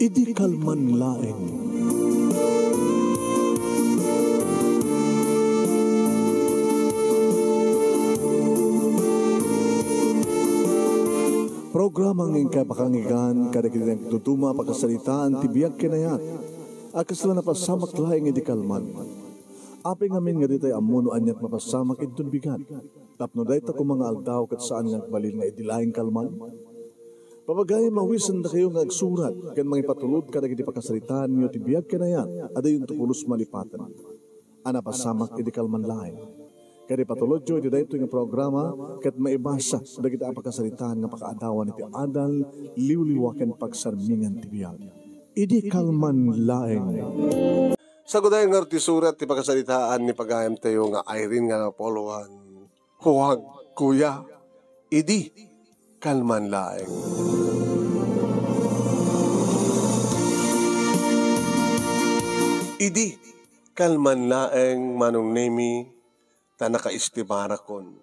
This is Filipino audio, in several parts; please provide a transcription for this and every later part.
Idi kalman laeng. Programa ng kapakangigan kada kita nagtutuma pagkasalitaan tibiyag kinayat. Akas lang napasamak laeng idi kalman. Aping amin nga ditay amuno anyat mapasamak itun bigat. Tapno dahi ta mga aldaw kat saan nagbalil nga idi laeng kalman. Papagay mawisan na kayo nga agsurat kan mga ipatulod kada kiti pakasalitaan niyo tibiyag kinayat ada yung tupulos malipatan. Anapasamak idi kalman laeng. Kaya patulod jo iti dayto nga programa ket maibasa dagiti pakasalitaan nga pakaadawan iti adal liwliwaken pagsarmingan ti biag. Idi kalman laeng. Sa guday nga ti surat ti pakasalitaan ni pagayam tayo nga Irene nga napoluhan. Huwag kuya, idi kalman laeng. Idi kalman laeng manong nemi ta nakaistimara kon.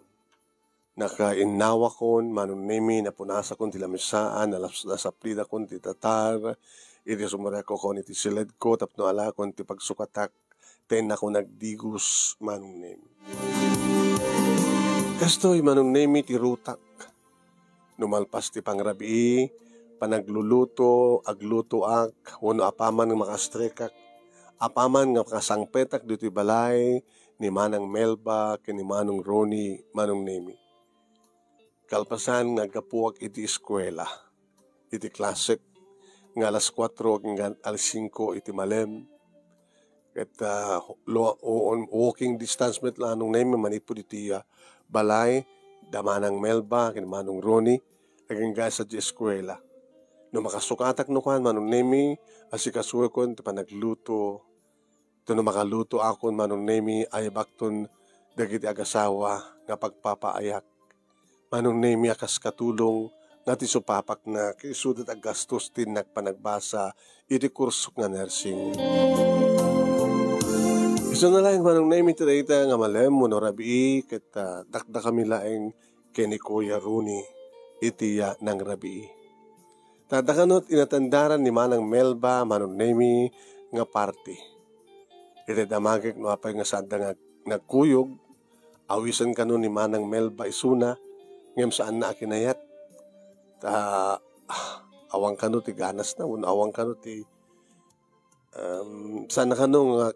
Nakainawa kon manong nemi na punasa kon ti lamisaan nasaplida kon ti tatar iti sumara ko kon iti silid ko tapno ala kon ti pagsukatak ten ako nagdigos manong nemi. Kastoy manong nemi ti rutak. Numalpas ti pangrabii, panagluluto, aglutoak, wano apaman ng makastrikak, apaman ng makasangpetak dito balay, ni Manang Melba, ni Manong Ronnie, Manong Nemi. Kalpasan nagapuwag iti eskwela, iti klasik, nga alas 4 hanggang alas 5 iti malem, at walking distance met lang nung Nemi manipod iti balay, Damanang Melba, kini Manong Ronnie, naging sa eskwela. No makasukatak no kan Manong Nemi, asikasuwe ko iti panagluto. Ito no makaluto ako Manong Nemi, ay bakton dagiti agasawa nga pagpapaayak. Manong Nemi akas katulong nga ti supapak na kisudat agastos tin nagpanagbasa iti kurso nga nursing. Iso na lang Manong Nemi tadayta nga malem mo rabii ket dakda kami laeng keni Kuya Rooney itiya ng rabii. Tadakanot inatandaran ni Manang Melba Manong Nemi nga party. Iti damagik no apay nga sada nga nagkuyog awisan kanu ni Manang Melba isuna ngem saan na akinayat. Awang kanu ti ganas na awang kanu ti sana kanu nga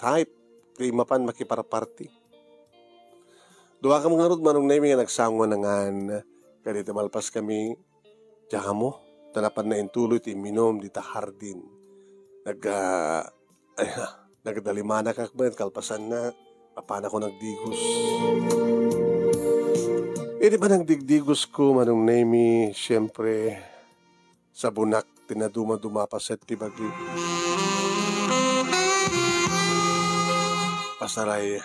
type kay mapan makiparaparty. Duwa ka mga rod Manong Nemi nga nagsango na ngan kadito malpas kami diya mo tanapan na intuloy ti minom di tahardin nagdalimana ka ba kalpasan na apana ko nagdigos. Di ba nagdigdigos ko Manong Nemi siyempre sa bunak tinaduma-dumapaset ti bagi pasaray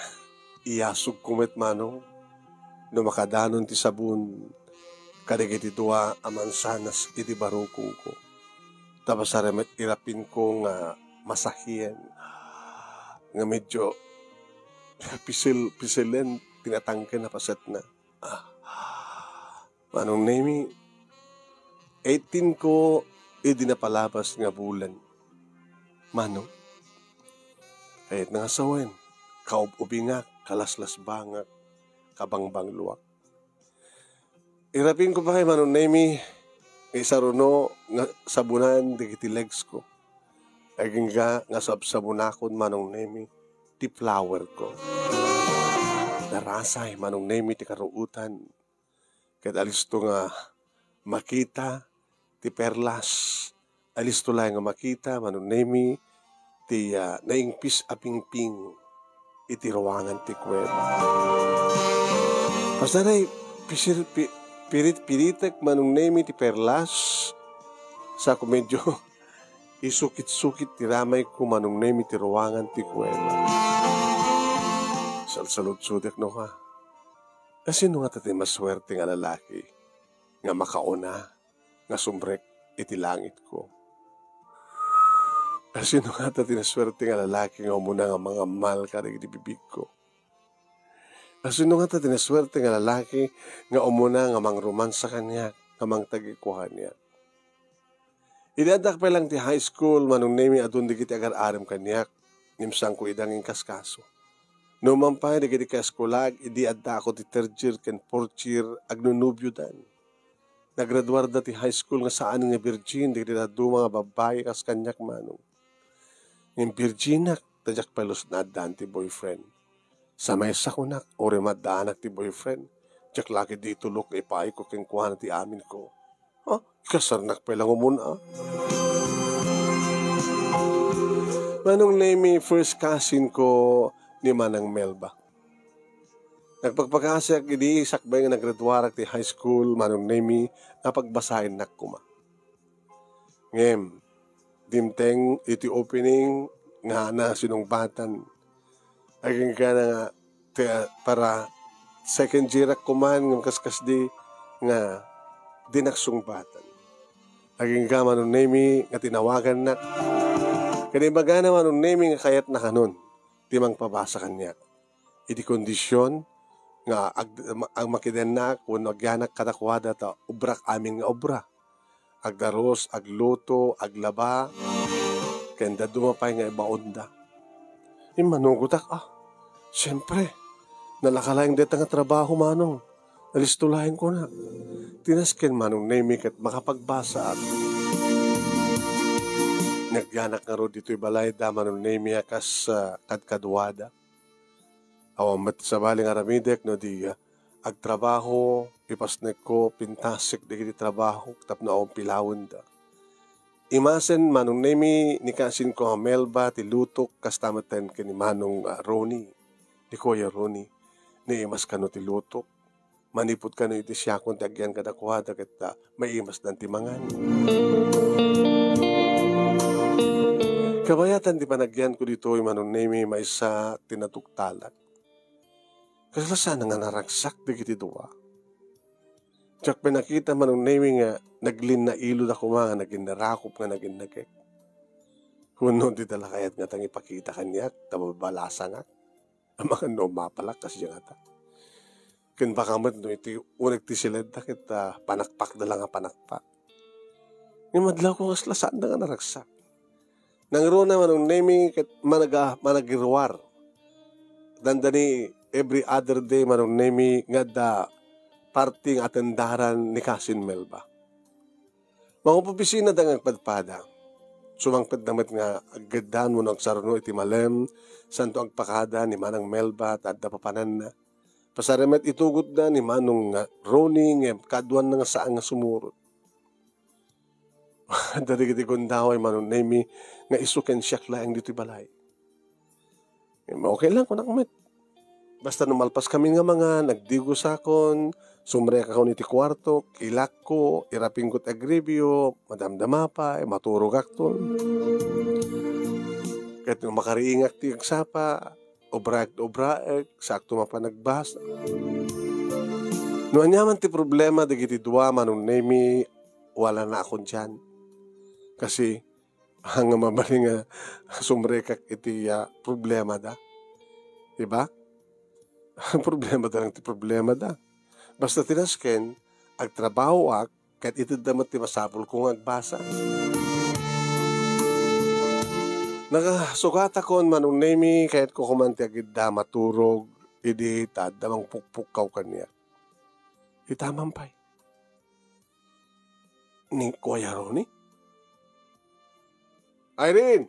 iyasog kumet Manong no makadanon ti sabun kadigiti dua amansanas iti barukong ko tapos saremet irapin ko nga masahiyan nga medyo pisilen tinatangke na paset na Manong Nemi 18 ko napalabas nga bulan Manong kahit nangasawen kaubingak, kalaslas bangak, kabangbang luwak. Irapin ko pa kay Manong Nemi, isa runo nga sabunan digiti legs ko. Aging nga sabunakon Manong Nemi, ti flower ko. Narasay Manong Nemi ti karuutan. Kahit alisto nga makita, ti perlas. Alisto lang nga makita Manong Nemi, ti naingpis apingping. Iti ruangan ti kuweba. Pasaray, piritek Manong Nemi ti perlas sa ko medyo isukit-sukit ti ramay ko Manong Nemi ti ruangan ti kuweba. Salsalud-sudek no ka. Kasi no nga tati maswerte nga lalaki nga makauna nga sumrek iti langit ko. Kasi no nga tati naswerte nga lalaki nga umuna nga mga mal ka rin bibig ko. Asino nga ta tinaswerte nga lalaki nga umuna nga mangromansa kanya, nga mangtagikuhan niya. Idadak pa lang ti high school, manong nemi adun di kiti agar-aram kanyak, nimsang ko idangin kaskaso. Numan pa, di kiti kaskulag, idi adda ako ti third year ken fourth year, agnunubyo dan. Nagraduar da ti high school nga saan nga virgin, di kiti dadu mga babae kas kanyak manong. Ng virginak, tajak pelos na addan ti boyfriend. Sa mesa ko nak, ore madaanak ti boyfriend. Tsak laki di tulok ipay ko ken kuha ti amin ko. Kasarnak pa lang umuna. Manong name first cousin ko ni Manang Melba. Nagpagpagkasyak, idi sakbay nga naggraduarak ti high school, manong name napagbasahin nak kuma. Ngem, dimteng iti opening nga na sinungbatan. Aging ka na nga para second year ak kuman ng kaskas di nga dinaksungbatan. Aging ka manong name nga tinawagan na. Kanibaga na manong name nga kayat na kanon. Timang pabasa kanya. Iti kondisyon nga ang makiden na kung nagyanak katakwada ta ubrak amin nga obra. Agdaros, agluto, aglaba, kenda dumapay nga ibaunda. Manugutak, siyempre, nalakalayang deta nga trabaho manong. Nalistulahin ko na. Tinasken manong name kat makapagbasa at nagyanak nga ro dito'y balay da manong name kas kadkadwada. Awang mat sa baling aramidek no di agtrabaho, ipasnek ko, pintasik di kiti trabaho, tapno awang pilawon da. Imasen manong nemi ni kasin ko nga Melba ti lutok kastamatan ken ni manong Ronnie, ni Kuya Ronnie, ni imas kano ti lutok. Manipot kano iti siya kung tagyan kadakwada ket may imas dan ti mangan. Kabayatan ti panagyan ko dito manong nemi may sa tinatuktalan. Kasalasan nga naragsak di kiti duwa. Tsak pinakita manong nemi nga naglin na ilod ako mga naging narakop nga naging nagek. Kuno di dala kayat nga tang ipakita kanyak, tababalasan nga. Ang mga mapalak kasi nga ta. Ken bakamat no iti unag ti silid na kita panakpak na lang nga panakpak. Yung madlaw ko nga slasan na nga naragsak. Nangro na manong nemi ket managirwar. Dandani every other day manong nemi nga da parting atendaran ni Cousin Melba. Mga opisina da nga padpada. Sumangpad naman nga aggadan mo ng sarno iti malem, santo agpakada ni Manang Melba at da papanan na. Pasaramet itugot na ni Manong Ronnie nga kadwan na nga saan nga sumurot. Dari kiti kundaway Manong Nemi nga isuken siyak laeng dito'y balay. Okay lang kung nakamit. Basta numalpas kami nga mga nagdigo sakon, sumrek ako niti kwarto, kilak ko, iraping ko't agribyo, madamdama pa, maturog akton. Kahit nung makariingak ti agsapa, obraek, sakto mapanagbasa. Noon yaman ti problema, digiti duwa, manong nemi, wala na akong dyan. Kasi, hanga mabaling nga sumrekak iti problema da. Diba? Problema da lang ti problema da. Basta tinasken, agtrabaho ak, kahit ito damat ti masapol kong agbasa. Nakasukat akon manong nemi, kahit ko kumanti agid da maturog, idi tad, damang pukpukaw kanya. Itamampay. Ni Kuya Ronnie? Irene!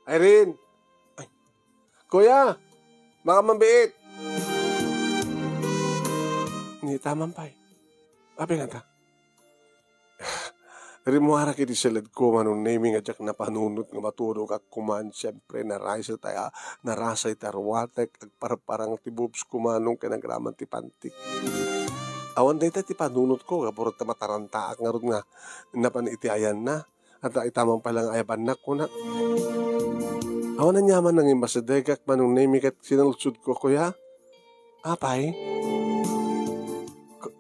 Irene! Ay, Kuya! Baka mambiit! Ni tamampay. Abi nga ta. Rimuara kiti silid ko manong naming adyak na panunot nga matulog ak kuman. Siyempre narasa tayo, narasay tarwatek, agparparang tibubs kumanong kinagraman ti pantik. Awan day ti panunot ko, kapurot ta matarantaak nga ron nga napanitiayan na. At itamang palang ayaban na ko na. Awan na nyaman nang imbasadegak manong naming kat sinalutsud ko, Kuya, apay?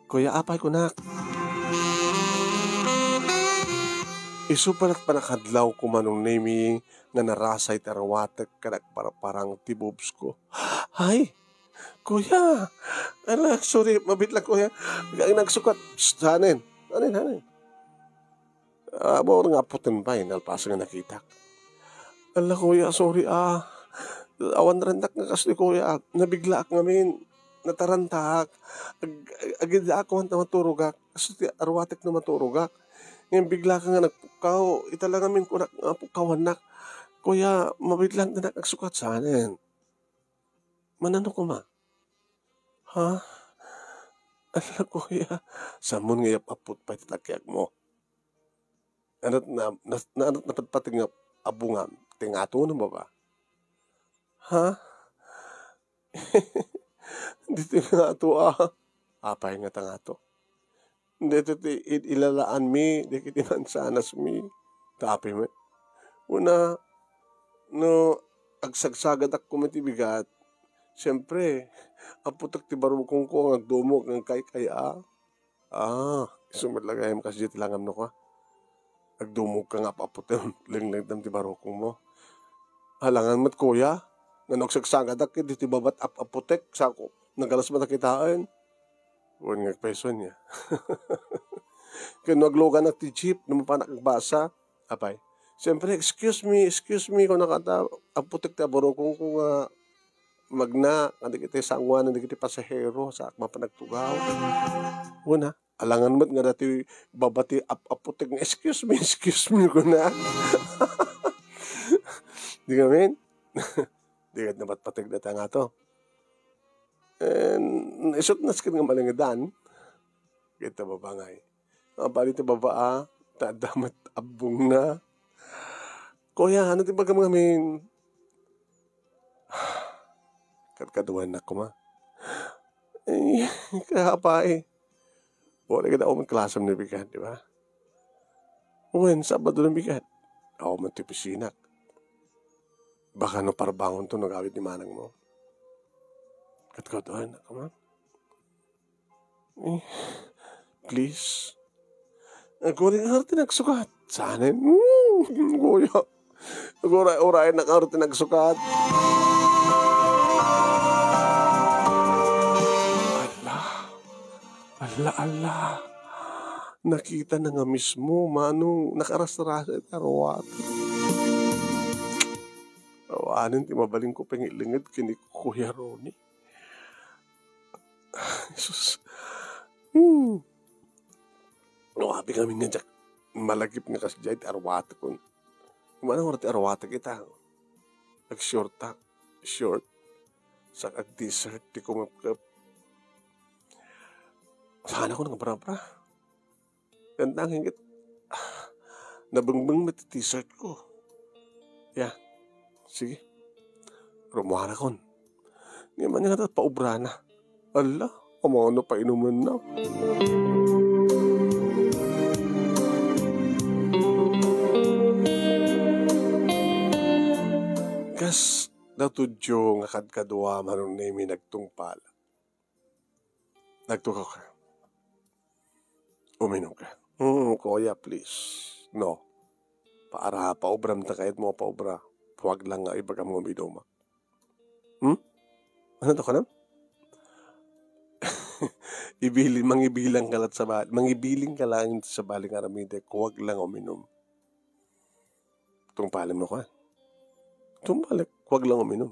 Kuya, apay ko na. Isupalat pa nakadlaw ko manong nemi nga narasay tarawatek kanak parang tibubs ko. Ay, Kuya, ala, sorry, mabit lang kuya. Ang nagsukat, hanin. Hanin. Abo nga putin pa, nalpasa nga nakita. Ala kuya, sorry awan rentak nga kasi kuya, nabigla ak ngamin, natarantak. Agad ako ang maturugak, kasi arwatek na maturugak. Ngayon bigla ka nga nagpukaw, itala namin ko pukawan nak. Kuya, mabiglang na nagsukat sa anin. Manano ko ma? Ha? Ala kuya, samon nga aput pa itatagyak mo. Anot na patpating nga abungam, tingato na ba ba? Ha? Dito nga ito apay nga tangato. Dito ilalaan mi, di kitiman sanas mi. Tapi mo. Una, no, agsagsagad ako matibigat. Siyempre, aputak ti barukong ko, ang dumog, ang kaya. Sumalagay mo kasi dito langam no ka. Agdumog ka nga paputin, lang ti barukong mo. Halangan mo't kuya, nga nagsagsagad ako, dito babat aputek, sako, nagalas ba nakitaan? Huwag nga peso niya. Kaya naglogan na ti jeep, naman nagbasa. Apay, siyempre, excuse me, kung nakata, aputek ti barukong ko nga, magna, hindi kita sangwan, hindi kita pasahero, sa akma pa nagtugaw. Una, alangan mo't nga dati babati aputek nga, excuse me ko na. Di kami? Di ka nabat patig na nga to. And, isot nas ka nga malangadan. Kita babangay. Bali ito baba, tadamat abong na. Kuya, ano di ba mga min? Katkaduan na ko ma. Kaya pa wala ka na ako magklasam na bigat, di ba? Uwen, Sabado na bigat. Ako man tipisinak. Baka no parbangon to nagawit ni manang mo. Katkaduan na ko ma. Please. Kuring harti nagsukat. Sana. Kuya. Uray-uray na harti nagsukat. Ala. Nakita na nga mismo, manong nakarasarasa at arawat. Awanin, ti mabaling ko pangilingid kini Kuya Ronnie. Jesus. Nawabi kami nga dyak. Malagip nga kasi dyan, arawat ko. Kumana ko natin arawat kita. Nag-short. Sa ag-dessert, di ko mapkap. Sana ko nang bara-bara. Gandang hingit. Nabangbang met t-shirt ko. Yeah. Sige. Rumuha na kon. Ngayon niya natin paubra na. Ala, kumano pa inuman na. Kas natudyo nga kadkadwa manong nemi nagtungpal. Nagtukaw ka. Uminom ka. Kuya, please. No. Paubram ta kahit mo paubra. Huwag lang nga ibaga mo uminom. Ano to ka na? Mangibilang ka lang sa bali. Mangibiling ka lang sa baling aramide. Huwag lang uminom. Tungpalim mo ka. Tumpalik. Huwag lang uminom.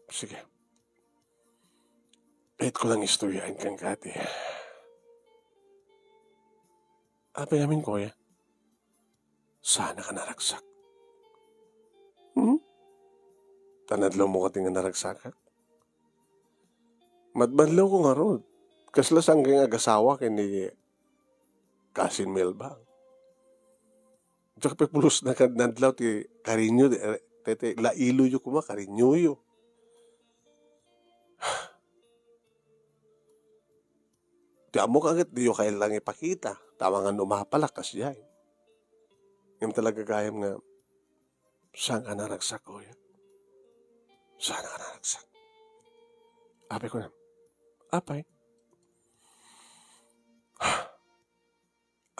Sige. Kahit ko lang istoryahin kang kati. Apay namin, kuya. Sana ka naragsak. Tanadlaw mo ka tinga naragsak. Madbanlaw ko nga ron. Kaslasang kang agasawa kini Kasin Melba. Diyak pepulos na kadnadlaw ti karinyo. Tete, lailo yu kuma, karinyo yu. Di amo kagad, di yu kailang ipakita. Tama nga numapalak kasi yan. Yung talaga kayam nga, saan ka naragsak, kuya? Saan ka naragsak? Apay ko na. Apay.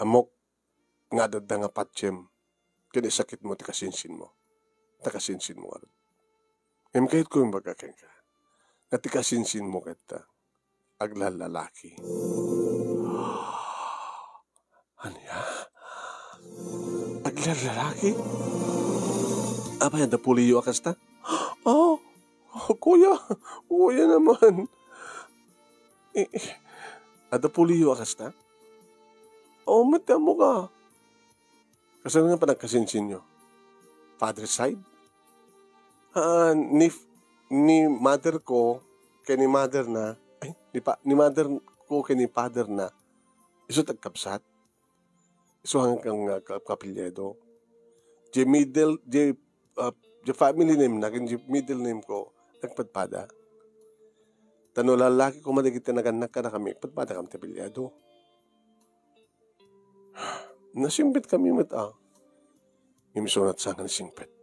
Amok, nga dada nga patsyem, kini sakit mo, takasinsin mo. Takasinsin mo nga. Ngayon kahit ko yung bagakeng ka. At ikasinsin mo kita, aglalalaki. Ano ya? Aglalalaki? Abay, ada puliyo akas ta? Oh, kuya naman. Ada puliyo akas ta? Oh, mata mo ka. Kasi nga pa nagkasinsin nyo? Father side? Ni mother ko, kay ni mother na, ni mother ko, kay ni father na, iso tagkapsat. Iso hanggang kapilyedo. The family name na, the middle name ko, nagpadpada. Tano lalaki ko maligit na naganak ka na kami, padpada kami tabilyado. Nasimpit kami mata. Imisunat sa nga nasimpit.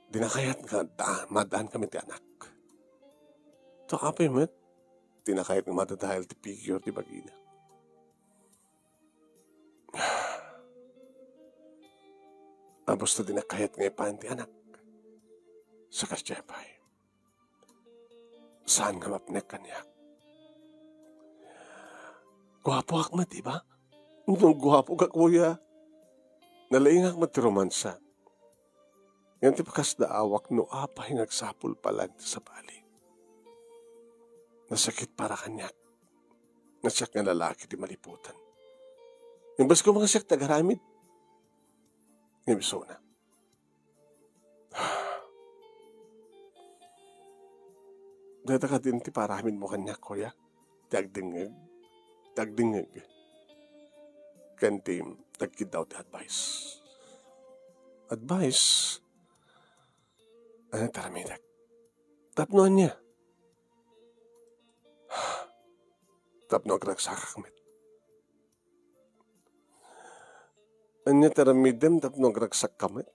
Dinakayat nga, madaan kami ti anak. Ito kapay met, dinakayat nga madadahil ti figure ti bagina. Basta dinakayat nga ipaan ti anak. Sa kasyepay. Saan nga mapnek kanya? Guwapo akmat, diba? Nung guwapo ka, kuya. Nalaingak mati romansa. Yan ti pakas da awak no apay nagsapul palag sa bali. Nasakit para kanya. Nasyak nga lalaki di maliputan. Yung bas ko mga siyak tagaramid. Yung biso na. Data ka din ti paramin mo kanya, kuya. Dagdingag. Kantim, tagkid daw ti advice. Advice? Ano taramidag? Tapnoan niya. Tapno agragsakak met. Anya taramidem tapno agragsak kamet.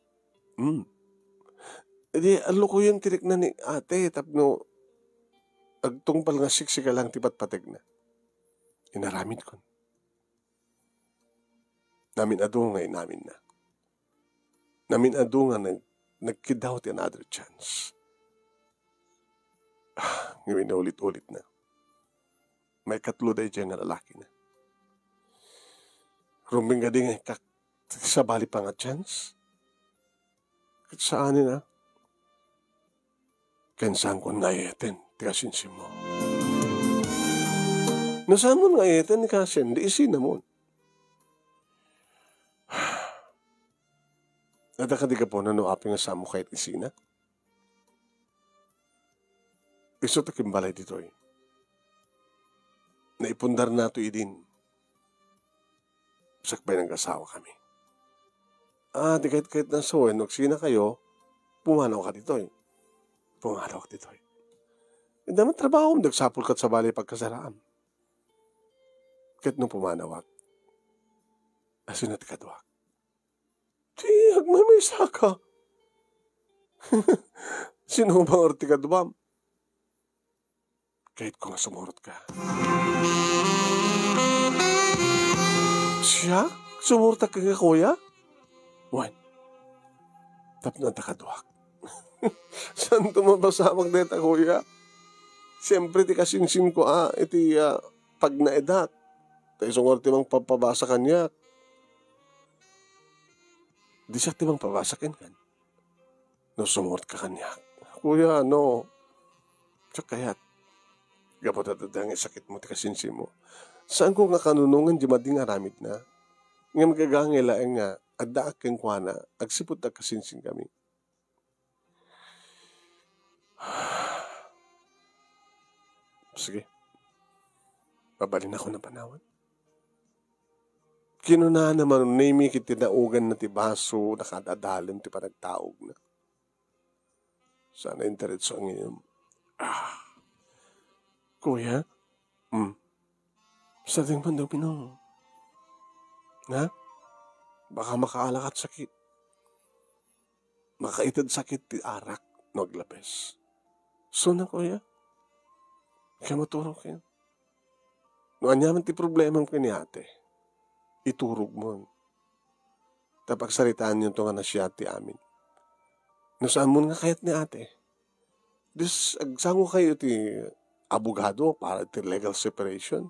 Edi alo ko yung tirik na ni ate tapno agtungpal nga siksika lang tipat pateg na. Inaramid ko. Namin ado nga inamin na. Namin ado nga nagkidaw ti another chance. Ngayon na ulit-ulit na. May katlo day dyan nga lalaki na. Rumbing ka din nga sa bali pa nga chance. At saan na? Kensang ko nga iyatin, tikasinsin mo. Nasaan mo nga iyatin, tikasin, di isin na mo. Nadakadi ka po na no aping nga samo kahit isina? Iso takim balay dito eh. Naipundar na ito idin. Sakbay ng kasawa kami. Di kahit na soen, nagsina kayo, pumanaw ka dito eh. Pumanaw ka dito eh. Daman trabaho, nagsapul ka sa balay pagkasaraan. Kahit nung pumanawak, asinat ka duwak. Magmamaysa ka. Sino bang orti ka duwam? Kahit ko nga sumurot ka. Siya? Sumurot ka nga, kuya? Wan. Tapno ang takaduwak. Saan tumabasamag na ita, kuya? Siyempre, ti kasinsin ko, iti pag naedat. Tayo sungorti mang papabasa kanya. Di siya timang pabasakin kan. No, sumurot ka kanya. Kuya, no. Siya kayat. Gapot at ang sakit mo, ti kasinsin mo. Saan ko nga kanunungan, di mading aramid na. Nga magagangila nga, adda aking kuwana, agsipot at kasinsin kami. Sige. Babalin ako ng panawan. Kinuna naman, nami kiti naugan na ti baso, nakadadalim ti panagtaog na. Sana interetso ang iyong. Kuya? Sa ting pandaw pinong. Na? Baka makaalak at sakit. Makaitad sakit ti arak, naglapes. So na, kuya? Kaya maturog kayo. Noon naman ti problemang kanyate. Iturog mo. Tapag saritaan niyo ito nga na siya ti amin. No saan mo nga kayat ni ate? agsango kayo ti abogado para ti legal separation.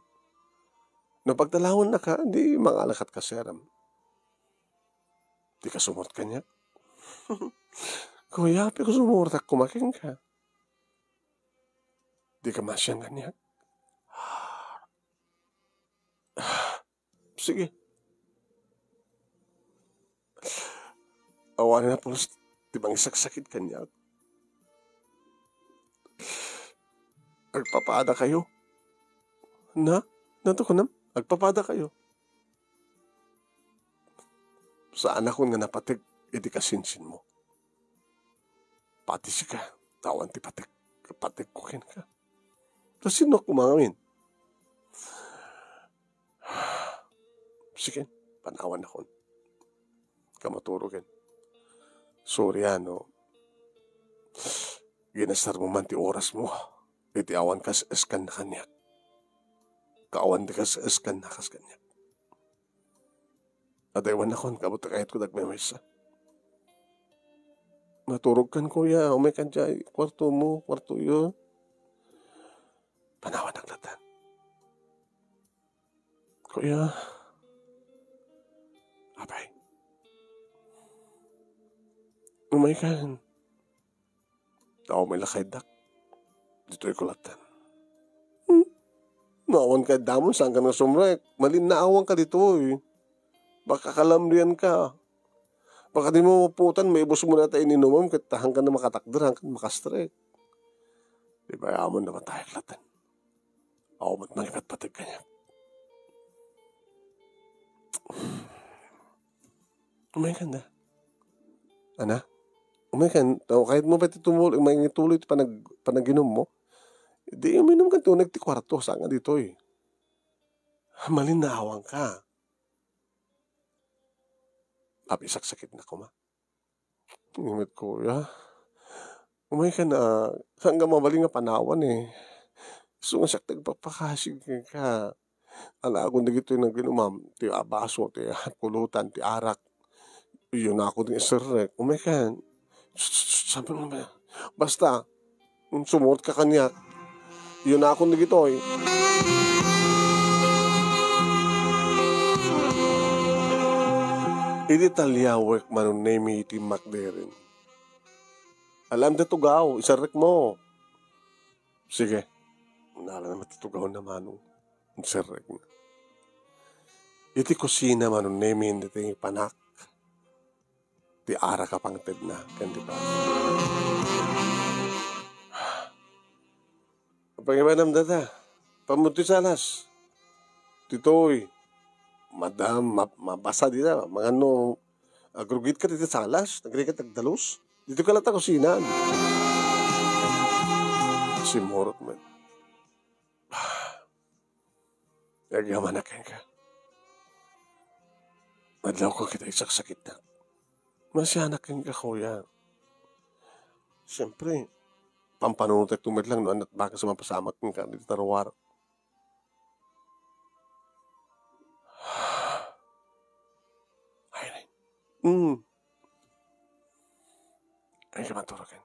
No pagtalawon na ka, di mga alakat ka seram. Di ka sumort kanya. Kuya, pero sumort ak kumaking ka. Di ka masyang kanya. Sige. Awan na po, di bang isaksakit kanya. Agpapada kayo. Nato ko nam, agpapada kayo. Sa anak ko nga napatik, iti kasinsin mo. Pati si ka, tawan ti patik, patik ko kin ka. Tapos sino kumangamin? Sige, panawan ako. Kamaturugan. Sorry ano, ginastar mo man ti oras mo. Iti awan kas eskan na kanya. Kaawan di kas eskan na kas kanya. At ewan akon, kabuta kahit ko nagmemesa. Naturog kan kuya, umay kan dyan, kwarto mo, kwarto yun. Panawan ang latan. Kuya, abay. Umay kan. Tao may lakay dak. Dito'y kulatan. Naawan ka damon, saan ka na sumrek? Malin naawan ka dito eh. Baka kalamrian ka. Baka di mo maputan, may ibos mo na tayo ininomam, kahit hanggang na makatakder, hanggang makastrek. Diba, amon naman tayo klatan. Ako mat malipat patag kanya. Umay ka na. Ana? Umay ka na. Kahit mo ba tumuloy, may tuloy panaginom mo, di uminom ka ito, nagtikwarto, saan nga dito eh. Malinawang ka. Sakit na ko ma. Ngimit ko, ya. Umay ka na, hanggang mabaling nga panawan eh. So nga sakit nagpapakasig ka. Ala ako na gito yung naginumam, ti abaso, ti pulutan, ti arak. Yun na ako din isirek. Umay ka, sabi mo ba, basta, sumort ka kanya, yun na ako na gito eh. Iti talyawek manun nemi iti makderin. Alam na tugaw, isarek mo. Sige, nala na matitugaw naman nung isarek mo. Iti kusina manun nemi hindi tingi panak. Ti ara ka pang ted na, kandi pa. Pagibanam data, pamuti salas. Titoy, madam, mabasa dita, mga ano, agrugit ka dito salas, nagrikat nagdalos. Dito ka lata kusinan. Simurot man. Nagyaman na ka. Madlaw ko kita isaksakit na. Masyanak ka kuya. Siyempre, pampanunod at tumid lang noon at baka sa mapasamak ka dito tarawar. Ay, ay ka maturagan.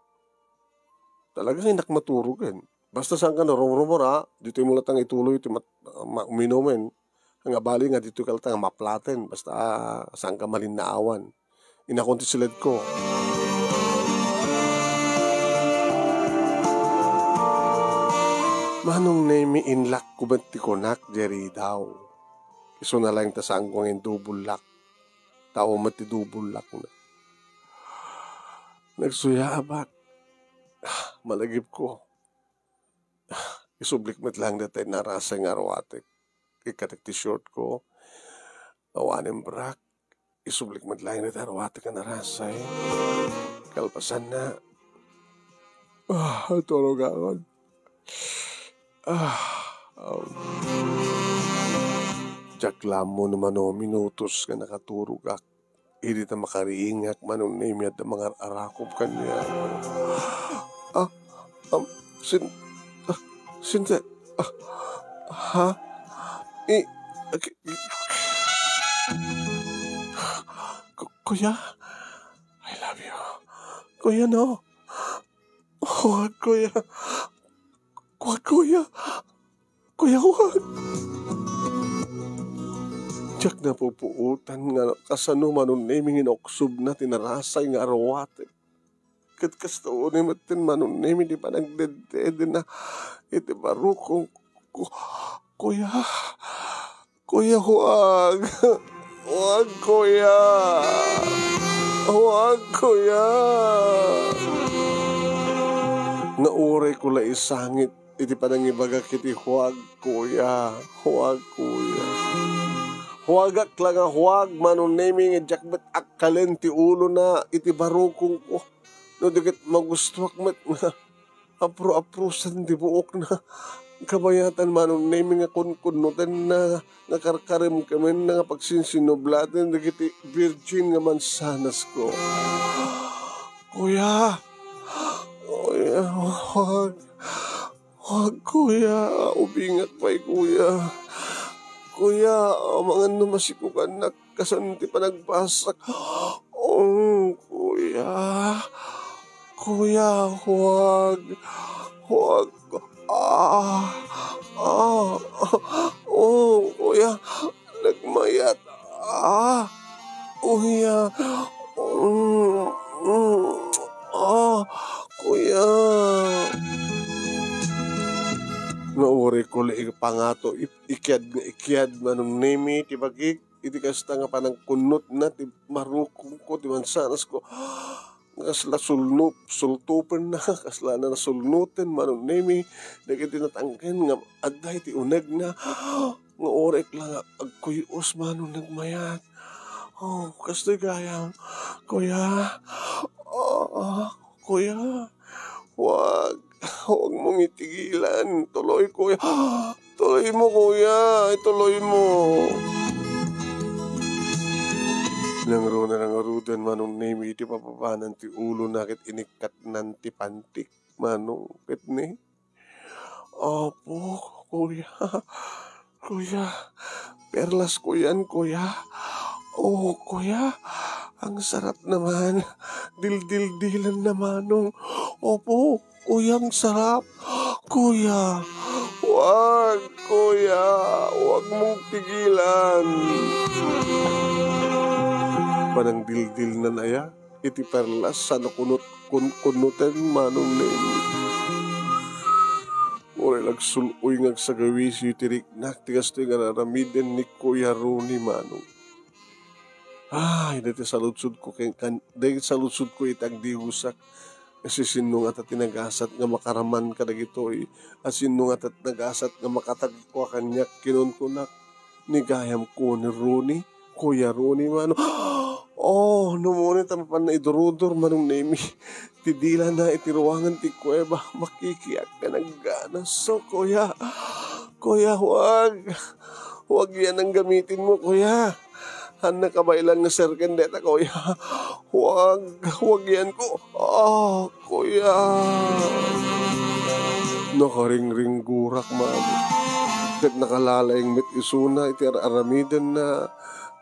Talagang inak maturugan. Basta saan ka na rumura, dito yung mulatang ituloy, ito uminumin. Ang abali nga dito kalatang maplaten. Basta saan ka malinaawan. Inakunti silid ko. Manong nemi inlak kubanti ko nak, Jerry daw. Iso na lang tasang ko ngayon dubulak. Tao mati dubulak na. Nagsuya abak. Malagip ko. Isublik met lang dati narasa ng arawatik. Ikatik t-shirt ko. Awanin brak. Isublik met lang dati arawatik ang narasa eh. Kalpasan na. Tulog ako. Jaklam mo naman o minutos ka nakaturog ak. Hindi na makariingak manong name at mga arakop kanya. Sinta, ha? Kuya, I love you. Kuya, no. Huwag, kuya. Huwag, kuya. Kuya, huwag. Diyak na pupuutan nga kasano manon naming inoksob na tinarasay nga arawate. Kat kastoon ni matin manon naming di pa nagdedede na iti barukong kuya. Kuya, huwag. Huwag, kuya. Huwag, kuya. Nga uray ko la isangit iti panangibaga kiti huwag, kuya. Huwag, kuya. Huwagak lang nga huwag manon naming jakbet akkalen ti ulo na iti barukong ko. No digit magustuak met nga apro-aprosan di buok na kabayatan manon naming nga kunkunutan na nga karkarim kami na nga pagsinsinoblatin digiti virgin nga mansanas ko. Kuya! Kuya, huwag. Huwag, kuya. Ubingat pa'y kuya. Kuya, mga numasikukan na kasanti pa nagpasak. Oh, kuya. Kuya, huwag. Huwag. Oh, kuya. Nagmayat. Kuya. Kuya. Nga uri ko li pangato ikiad manong nemi ti bagik iti kasta nga panang kunot na ti marukong ko ti mansanas ko kasla sultupen na kasla na sulnuten manong nemi dagiti natangken nga aday ti uneg na nga uri lang agkuyos manong nagmayat. Oh, kastoy gayam. Kuya. Kuya. Huwag. Huwag mong itigilan. Tuloy, kuya. Tuloy mo, kuya. Ituloy mo. Langro na nangarudan manong nemi iti papapanan ti ulo nakit inikat nan ti pantik manong kitni. Opo, kuya. Kuya. Perlas ko yan, kuya. Oh, kuya. Ang sarap naman. Dil-dil-dilan na manong. Opo, kuya, ang sarap. Kuya. Huwag, kuya. Huwag mong tigilan. Panang dil-dil na naya. Iti perlas sana kunutan manong nemi. Uri lagsuloy ngag sa gawis yu tiriknak. Tigas to yung naramiden ni Kuya Rooney manong. Ay, dati saludsud ko dahil saludsud ko itag dihusak. Kasi sinong at tinagasat nga makaraman ka na gito as sinong at nagasat nga makatagkwa kanyak kinon ko na nigayam ko ni Rooney, Kuya Rooney mano. Oh, numunit ang pan na idurudor manong nemi. Tidila na itiruangan ti kuweba, makikiyak ka naggana. So, kuya, huwag. Huwag yan ang gamitin mo, kuya. Handa ka ba ilang nga serkendeta, kuya? Huwag yan ko. Kuya. Nakaring-ring gurak, man. Kat nakalalayang mit isuna, iti aramidan na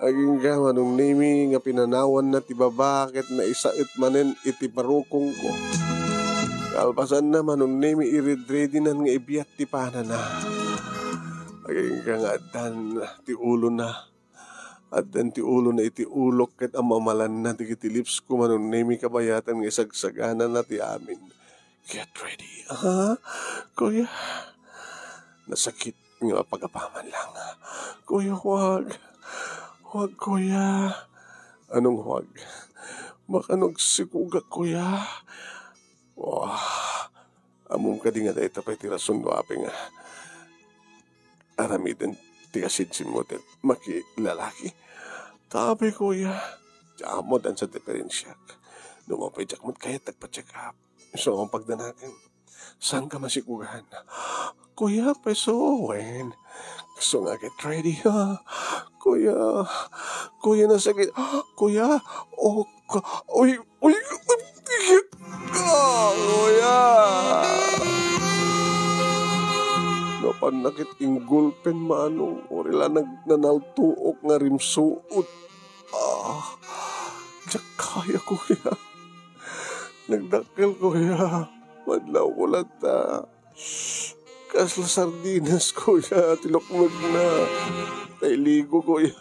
aging gamanong nemi nga pinanawan na ti babakit na isait manen iti parukong ko. Kalpasan na manong nemi iridredinan nga ibiyat ti panana. Aging nga adan ti ulo na. Adan ti ulo na iti ulok ket amamalan na ti lips ko manong nemi kabayatan nga isagsaganan na ti amin. Get ready. Kuya. Nasakit nga pagapaman lang. Kuya, huwag. Huwag, kuya. Anong huwag? Makanog sikuga, kuya. Among ka di nga dahil tapay tirasun do aping aramidan tigasidsin mo din makilalaki. Tabi, kuya. Tsaka mo dan sa diferensyak. Lumapay jak mo't kaya tagpa-check up. So, ang pagdanakin, saan ka masikugahan? Kuya, pesowen. Gusto nga get ready, ha? Kuya, nasakit. Kuya, uy, kuya. Napanakit inggulpen manong, orila nagnanaltuok nga rimsuot. Diyak kaya, kuya. Nagdakil, kuya. Madlaw ko lata. Kasla sardinas, kuya. Tilokmag na. Tailigo, kuya.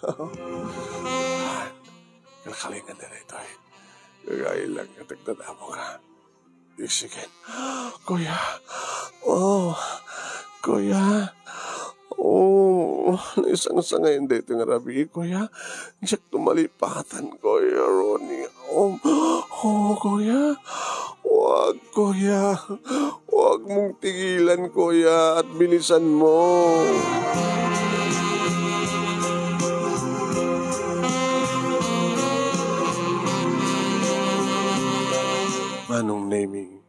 Kalakalingan na rin ito eh. Kagaya lang katagtanda mo ka. Isikin. Kuya. Oh. Kuya. Oh. Isang ngayon dito nga rabi, kuya. Siyak tumalipatan, kuya Ronnie. Oh, kuya. Huwag, kuya. Huwag mong tigilan, kuya. At bilisan mo. Manong naming,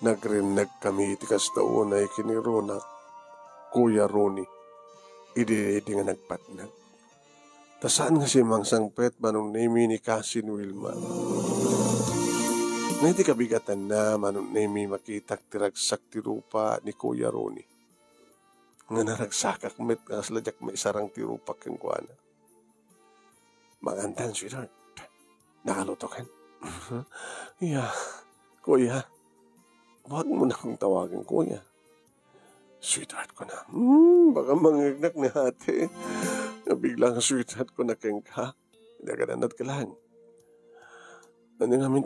nagrinag kami itikas taon ay kinironak, Kuya Ronnie, idi nga nagpatnag. Tasaan nga si Mang Sangpet, manong naming ni Cousin Wilma. Nga iti kabigatan na, manong naming makitak tiragsak tirupa ni Kuya Ronnie. Nga naragsakak met nga sladyak may sarang tirupak yung kuwana. Magandan, sweetheart. Nakalutokan. Yeah, kuya, wag mo na kong tawagin, kuya. Sweetheart ko na. Baka mangignak ni ate. Biglang sweetheart ko na keng ka. Hindi ka nanat ka lang. Ano namin,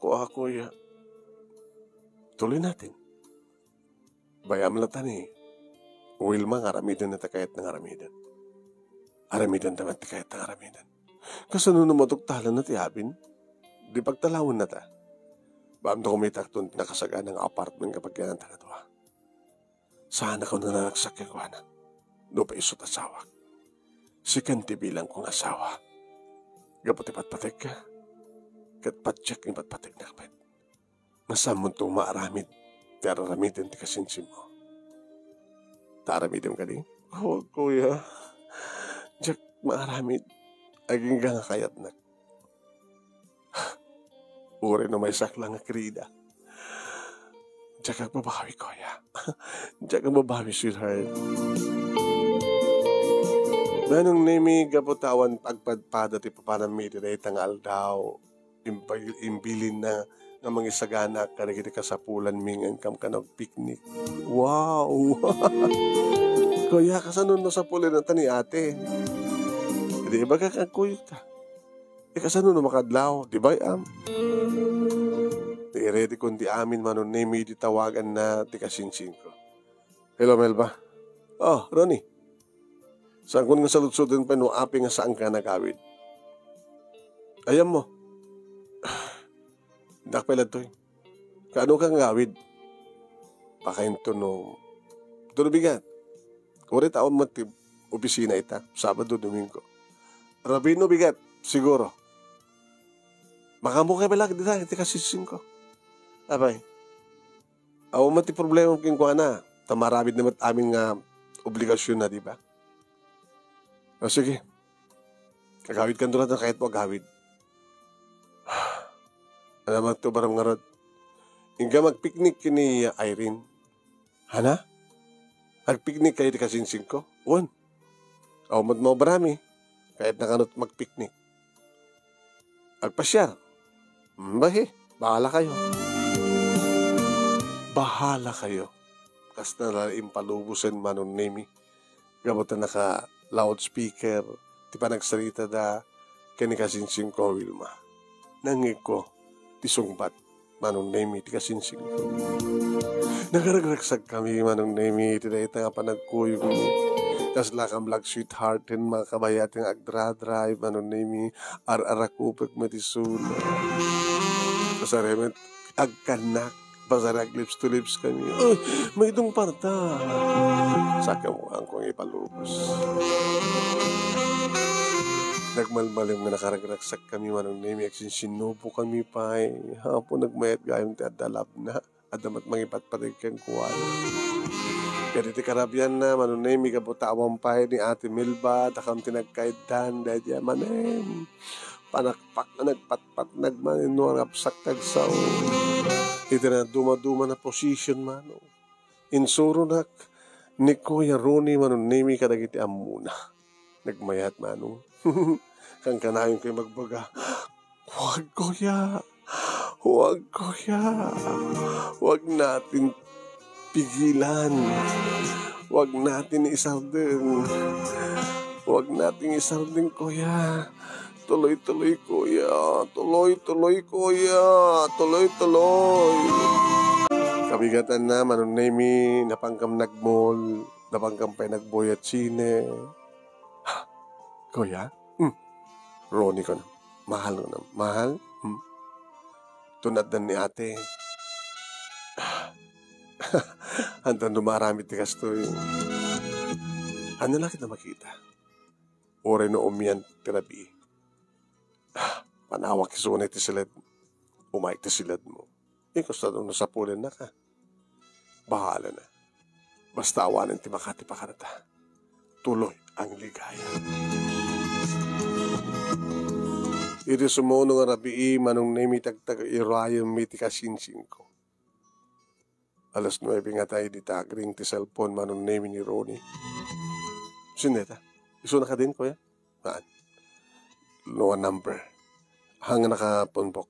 kuya. Tuloy natin. Bayam latan eh. Wilma, aramidan na takayat ng aramidan. Aramidan naman takayat ng aramidan. Kasano na matugtalan na tiyabin? Di pagtalawin na ta. Baam to kumitak doon nakasaga ng apartment kapag yan ang tanatuwa. Sana ko na nanagsak yung kuwana. Do pa isot asawak. Si Kanti bilang kong asawa. Gapot ipatpatik ka. Katpatsak yung patpatik na kapit. Masamon to maaramid. Pero ramidin ti kasinsin mo. Taramidin ka din? Oh, kuya. Jack, maaramid. Aging nga kayat na. Uri na may saklang krida. Diyak ang babawi, kuya. Diyak ang babawi, sweetheart. Manong nemi gabutawan pagpadpada ti papanamiti na itang aldaw. Imbilin na nga mga isagana karigiti kasapulan mingan kam ka picnic. Wow! Kuya, kasanon na sa pulan ng tani ate. Di ba kakakuyot ka? Kasano na makadlaw? Di ba ready kundi amin manon na may ditawagan na tikasinsin ko. Hello, Melba. Oh, Ronnie. Saan ko nga saludsudin pa no api nga saan ka nagawid? Ayam mo. Dakpelad to eh. Kaano kang gawid? Pakainto no. Tunubigat. Uri taon mo opisina ita. Sabado, Domingo. Rabino bigat, siguro. Makamukha ba lang dito, iti kasisin ko. Abay, awa mati problema king kuha na. Tamarabid naman aming obligasyon na, di ba? O sige, kagawid ka doon natin kahit mo gawid. Alam mo ito, barang nga rod. Hingga mag-picnic kini Irene. Hana? Mag-picnic kayo iti kasisin ko? Uwan. Awa mo barami. Kahit nakanot mag-picnic. Agpasyar. Bahala kayo. Bahala kayo. Kas na lalim palubusan manon nemi. Gamot na naka loudspeaker. Di pa nagsalita da kanikasinsin ko, Wilma. Nangig ko, tisungbat manon nemi, ti kasinsin ko. Nagaragragsag kami manon nemi, tinayta nga panagkuyo ko. Tas lakam lag sweetheart and mga kabayat yung agdra-drive, nemi, ar-arakupag matisun. Tapos aremet, agkanak, pasarag lips to lips kami. Ay, may itong parta. Saka mo ang kong ipalubos. Nagmalmalim nga nakaragragsak kami, nemi, aksinsinubo kami pa. Hapon nagmayat gayong ti adalab na, adamat mangipatpatig kang kuwan. Kaya ti karabyan na, manunay, kabutawang pa ni Ate Milba, takam tinagkaidan, dadya manem. Panakpak na nagpatpat, nagmaninurapsak tagsaw. Ito na duma-duma na position, mano. Insuro na, ni Kuya Ronnie, manunay, kadagiti amuna. Nagmayat, mano. Kang kanayon kayo magbaga, huwag, Kuya. Huwag, kuya. Huwag natin pigilan. Huwag natin isardin. Huwag natin isardin, kuya. Tuloy-tuloy, kuya. Tuloy-tuloy, kuya. Tuloy-tuloy. Kabigatan na, manunemi, napangkam nagmol, napangkam pa'y nagboy at sine. Kuya? Ronnie ko na. Mahal ko na. Mahal? Tunad na ni ate. Hantang dumarami tikas to yung... Ano lang kita makita? Ore no umiyan tirabi. Panawak isunay ti silad. Umayk ti silad mo. Ikaw sa doon nasapulan na ka. Bahala na. Basta awanan ti makati pa kanata. Tuloy ang ligaya. Iti sumuno nga rabi manong nemi tagtag irayan mi ti kasinsin ko. Alas 9 nga tayo di tagring ti cellphone manong nemi ni Ronnie. Sineta, iso na ka din kuya? Maan? No number. Hang nakapunpok.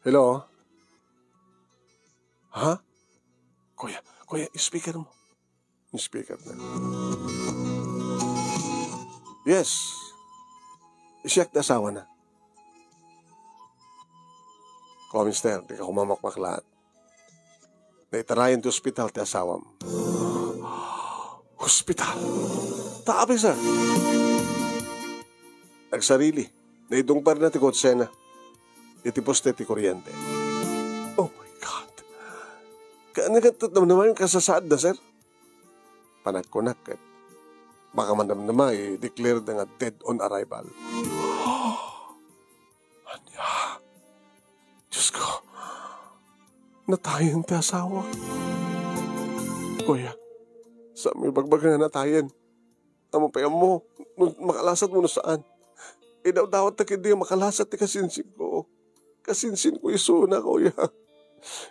Hello? Ha? Kuya, speaker mo. Yung speaker na. Yes. Isiyak na asawa na. Ko, mister, di ka kumamakmak lahat. Naitarayan to hospital ti asawam. Hospital? Taabi, sir. Nagsarili. Naidong pa rin na ti kotsena. Itiposte ti kuryente. Oh my God. Nagatat naman yung kasasaad na, sir. Panagkunak. Baka man naman i-declare na nga dead on arrival. Anya. Diyos ko. Natayan ti asawa. Kuya, sa may bagbaga na natayan. Amo pa mo. Makalasat mo na saan. Daw-dawat na hindi makalasat ti kasinsin ko. Kasinsin ko iso na, kuya.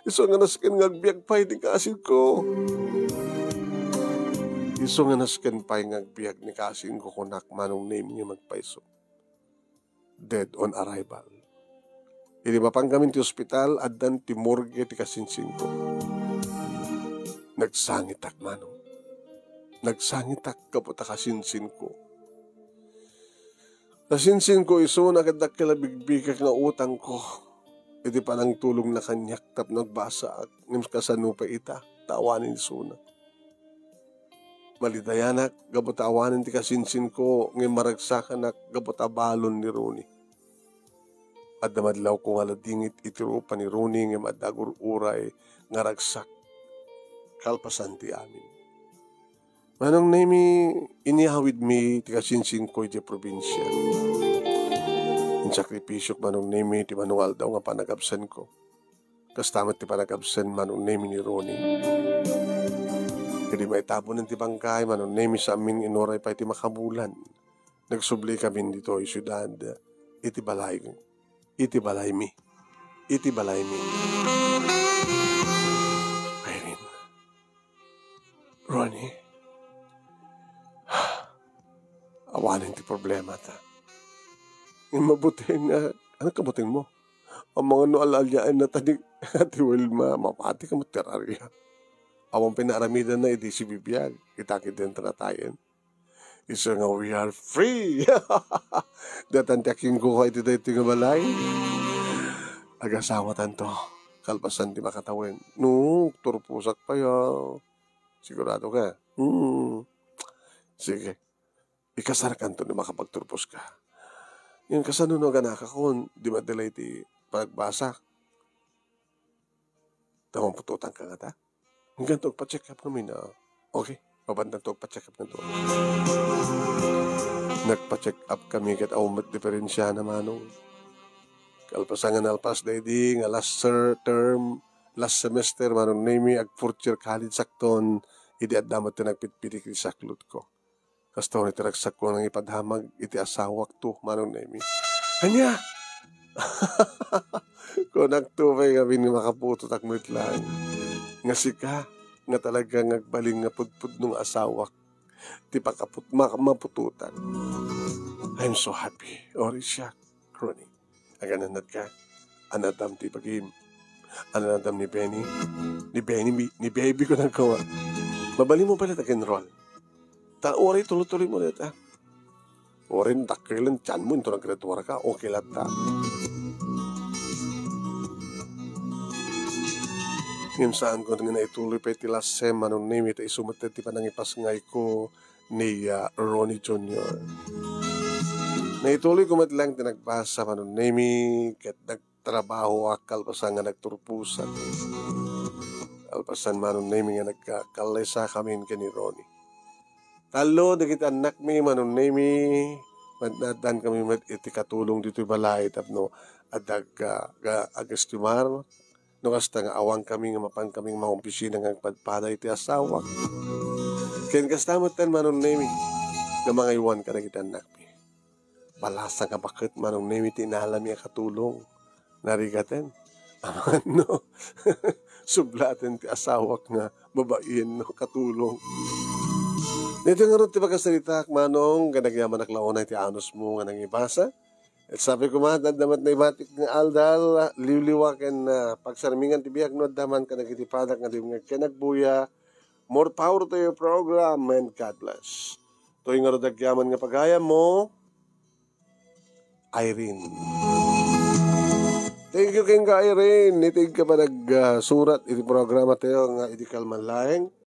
Iso nga naskin ngagbiag pa ni kasin ko. Iso nga naskin pa ngagbiag ni kasin ko kunak manong name niya magpaiso. Dead on arrival. Hindi mapanggamin ti ospital at dan ti morgue ti kasinsin ko. Nagsangitak manong. Nagsangitak kaputa kasinsin ko. Kasinsin ko iso nagadak kilabigbigak nga utang ko. Iti pa nang tulong na kanyak tap nagbasa at nims kasano pa ita, tawanin suna. Malitayanak, gabot awanin ti kasinsin ko, ngay maragsakan ak, gabot abalon ni Ronnie. At namadlaw ko nga ladingit itirupa ni Ronnie, ngay madagur uray, nga ragsak, kalpasan ti amin. Manong nemi, inihawid mi ti kasinsin ko iti probinsya. Sakripisyo manong nemi ti manual daw nga panagabsan ko. Kastamat ti panagabsan manong nemi ni Ronnie. Hindi maitabon ng ti bangkay manong nemi sa amin inoray pa iti makabulan. Nagsubli kami dito ay syudad. Iti balay mi. Irene. Ronnie. Awanin ti problema ta. Yung mabuting ano kabuting mo? Ang mga noalalyaan na tanig Ate Wilma, mapati ka materarya. Awang pinaramidan na iti si bibiyag. Itakit din tanatayan. Isa nga we are free. Datantiaking ko ka iti dito nga balay. Agasawa tanto. Kalpasan di makatawin. No, turpusak pa yaw. Sigurado ka? Sige. Ikasarakan to na makapagturpos ka. Yung kasanunogan na kakon, di madalay ti pagbasak. Tamang pututan ka nga ta. Hanggang to, pa-check up namin na. Okay, pabandang to, pa-check up na to. Nagpa-check up kami kat awang diferensya na manong. Kalpasangan alpas na hindi, nga last semester, manong name ag fourth year college sakton, hindi at damat na nagpitpitik ni saklot ko. Kasto ni tinagsak ko ng ipadhamag, iti asawak to, manong nemi. Anya! Kung nagtupay kami ni makaputo takmit lang. Nga sika, nga talaga ngagbaling nga pudpud nung asawak, ti pakaput mapututan. I'm so happy. Ori siya, Ronnie. Agananat ka. anadam ti pagim. Anadam ni Benny. Ni baby ko nagawa. Mabali mo pala roll. Ta ori tuloy-tuloy mo dito. Orin takilan chan mo ito nagretuwara ka. Okay lang ta. Ngayon saan ko nga naituloy pa iti last sem anong name ito isumatet ti panangipas ngay ko ni Ronnie Jr. Naituloy ko matlang tinagpasa anong name ket nagtrabaho akal pasan nga nagturpusan. Alpasan manong name nga nagkakalesa kami ni Ronnie. Talo dagiti anak mi manong name magdadan kami iti katulong dito balay tapno adag agastimar. No kasta nga awang kami nga mapan kaming mga opisina nga padpada iti asawa. Ken kastamot tan manong nemi nga mga iwan ka na kita anak mi. Balasa nga bakit manong nemi tinalami ang katulong. Narigaten. Ano? Sublaten ti asawak nga babain no katulong. Dito nga rin ti pagkasalita manong ganagyaman naklaunay ti anos mo nga nangibasa. At sabi ko damat na ibatik ng aldal, liwliwaken na pagsarmingan ti biyak no daman ka nagitipadak nga dimngag kenagbuya. More power to your program and God bless. To'y nga rodagyaman nga pagaya mo, Irene. Thank you king ka Irene. Nitig ka pa nagsurat iti programa tayo nga iti kalman laeng.